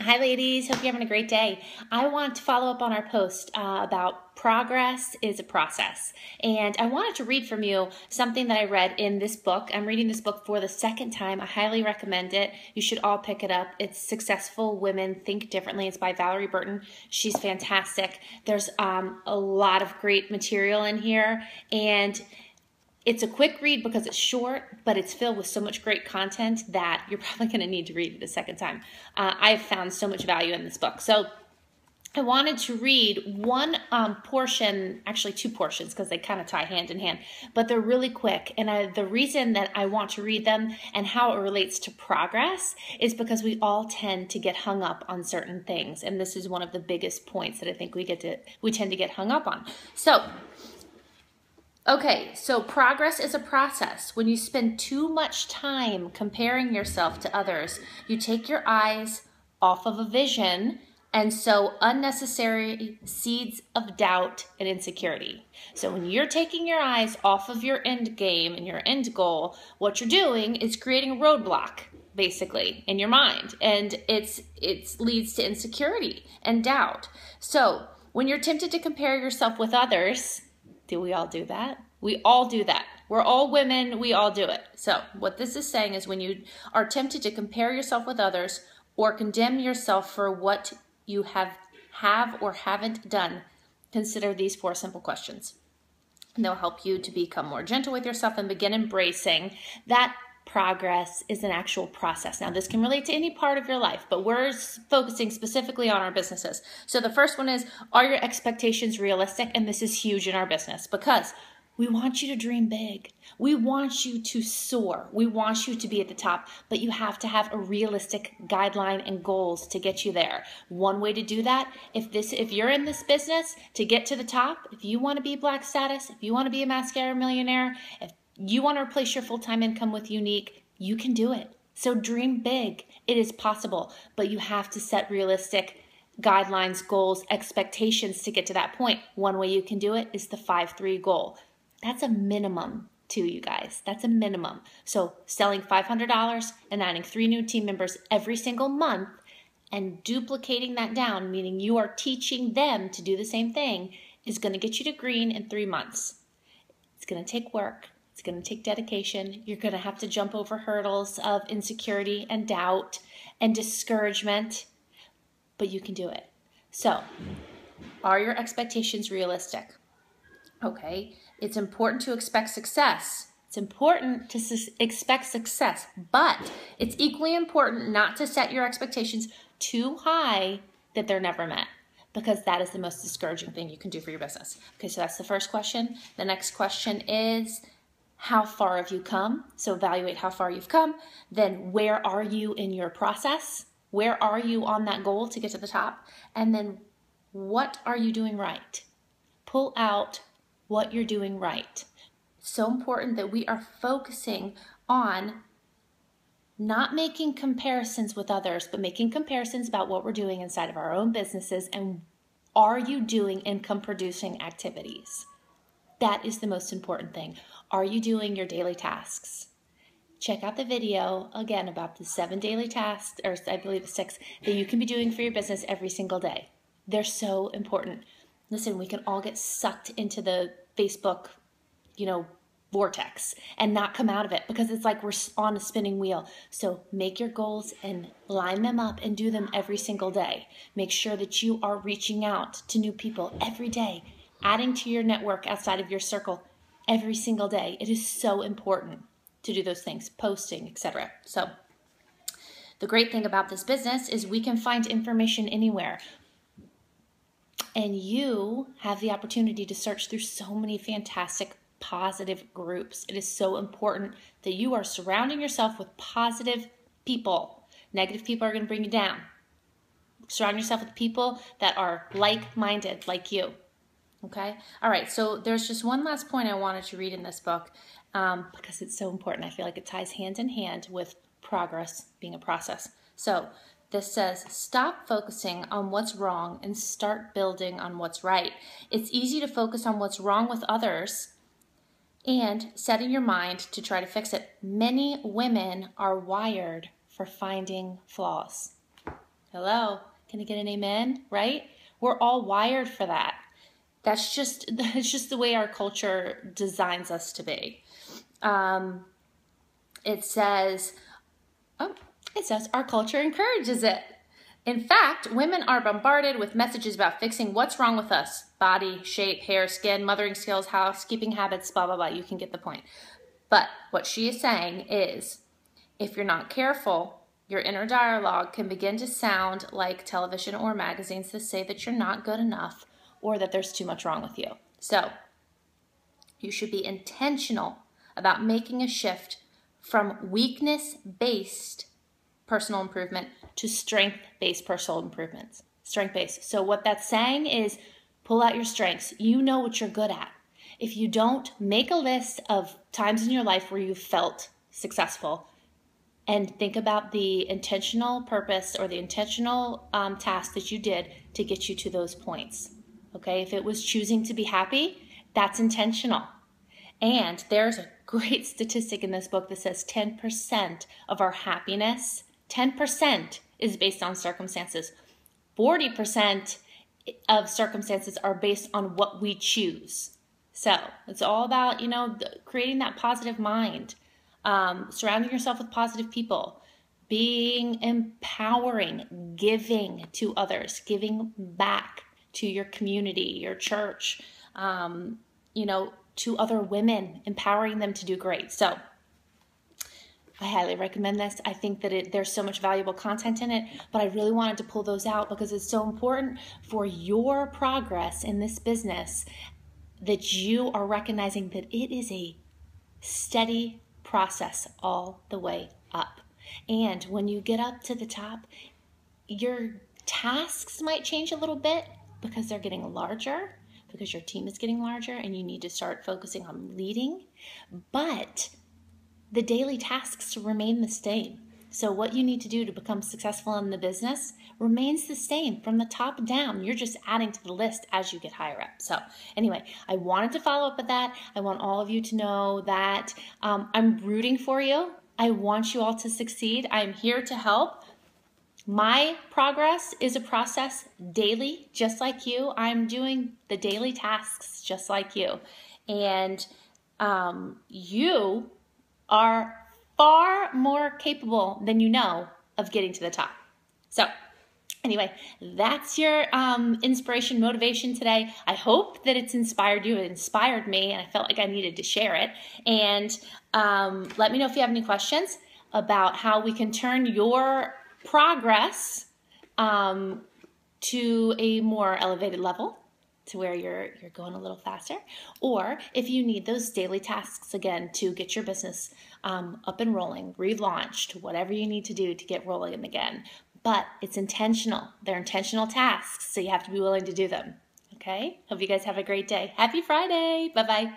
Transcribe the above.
Hi ladies, hope you're having a great day. I want to follow up on our post about progress is a process. And I wanted to read from you something that I read in this book. I'm reading this book for the second time. I highly recommend it. You should all pick it up. It's Successful Women Think Differently. It's by Valerie Burton. She's fantastic. There's a lot of great material in here, and it's a quick read because it's short, but it's filled with so much great content that you're probably going to need to read it a second time. I've found so much value in this book. So I wanted to read one portion, actually two portions, because they kind of tie hand in hand, but they're really quick. And the reason that I want to read them and how it relates to progress is because we all tend to get hung up on certain things. And this is one of the biggest points that I think we tend to get hung up on. Okay, so progress is a process. When you spend too much time comparing yourself to others, you take your eyes off of a vision and sow unnecessary seeds of doubt and insecurity. So when you're taking your eyes off of your end game and your end goal, what you're doing is creating a roadblock, basically, in your mind. And it leads to insecurity and doubt. So when you're tempted to compare yourself with others, do we all do that? We all do that. We're all women. We all do it. So what this is saying is when you are tempted to compare yourself with others or condemn yourself for what you have or haven't done, consider these 4 simple questions. And they'll help you to become more gentle with yourself and begin embracing that progress is an actual process. Now, this can relate to any part of your life, but we're focusing specifically on our businesses. So the first one is, are your expectations realistic? And this is huge in our business because we want you to dream big. We want you to soar. We want you to be at the top, but you have to have a realistic guideline and goals to get you there. One way to do that, if you're in this business to get to the top, if you want to be Black status, if you want to be a mascara millionaire, if you want to replace your full-time income with Younique, you can do it. So dream big. It is possible, but you have to set realistic guidelines, goals, expectations to get to that point. One way you can do it is the 5-3 goal. That's a minimum too, you guys. That's a minimum. So selling $500 and adding 3 new team members every single month and duplicating that down, meaning you are teaching them to do the same thing, is going to get you to green in 3 months. It's going to take work. It's going to take dedication. You're going to have to jump over hurdles of insecurity and doubt and discouragement, but you can do it. So, are your expectations realistic? Okay, it's important to expect success. It's important to expect success, but it's equally important not to set your expectations too high that they're never met, because that is the most discouraging thing you can do for your business. Okay, so that's the first question. The next question is, how far have you come? So evaluate how far you've come. Then where are you in your process? Where are you on that goal to get to the top? And then what are you doing right? Pull out what you're doing right. So important that we are focusing on not making comparisons with others, but making comparisons about what we're doing inside of our own businesses, and are you doing income producing activities? That is the most important thing. Are you doing your daily tasks? Check out the video again about the 7 daily tasks, or I believe it's 6, that you can be doing for your business every single day. They're so important. Listen, we can all get sucked into the Facebook, vortex and not come out of it because it's like we're on a spinning wheel. So make your goals and line them up and do them every single day. Make sure that you are reaching out to new people every day, adding to your network outside of your circle every single day. It is so important to do those things, posting, etc. So the great thing about this business is we can find information anywhere. And you have the opportunity to search through so many fantastic positive groups. It is so important that you are surrounding yourself with positive people. Negative people are going to bring you down. Surround yourself with people that are like-minded, like you. Okay? All right, so there's just one last point I wanted to read in this book because it's so important. I feel like it ties hand in hand with progress being a process. So this says, stop focusing on what's wrong and start building on what's right. It's easy to focus on what's wrong with others and setting your mind to try to fix it. Many women are wired for finding flaws. Hello, can I get an amen? Right? We're all wired for that. It's just the way our culture designs us to be. It says our culture encourages it. In fact, women are bombarded with messages about fixing what's wrong with us. Body, shape, hair, skin, mothering skills, housekeeping habits, blah, blah, blah. You can get the point. But what she is saying is, if you're not careful, your inner dialogue can begin to sound like television or magazines that say that you're not good enough or that there's too much wrong with you. So you should be intentional about making a shift from weakness-based personal improvement to strength-based personal improvements. Strength-based. So what that's saying is pull out your strengths. You know what you're good at. If you don't, make a list of times in your life where you felt successful and think about the intentional purpose or the intentional task that you did to get you to those points. Okay, if it was choosing to be happy, that's intentional. And there's a great statistic in this book that says 10% of our happiness, 10% is based on circumstances. 40% of circumstances are based on what we choose. So it's all about, creating that positive mind, surrounding yourself with positive people, being empowering, giving to others, giving back to your community, your church, to other women, empowering them to do great. So I highly recommend this. I think that there's so much valuable content in it, but I really wanted to pull those out because it's so important for your progress in this business that you are recognizing that it is a steady process all the way up. And when you get up to the top, your tasks might change a little bit because they're getting larger, because your team is getting larger and you need to start focusing on leading, but the daily tasks remain the same. So what you need to do to become successful in the business remains the same from the top down. You're just adding to the list as you get higher up. So anyway, I wanted to follow up with that. I want all of you to know that I'm rooting for you. I want you all to succeed. I'm here to help. My progress is a process daily, just like you. I'm doing the daily tasks just like you. And you are far more capable than you know of getting to the top. So anyway, that's your inspiration, motivation today. I hope that it's inspired you. It inspired me, and I felt like I needed to share it. And let me know if you have any questions about how we can turn your progress to a more elevated level, to where you're going a little faster, or if you need those daily tasks again to get your business up and rolling, relaunched, whatever you need to do to get rolling again. But it's intentional. They're intentional tasks, so you have to be willing to do them. Okay? Hope you guys have a great day. Happy Friday. Bye-bye.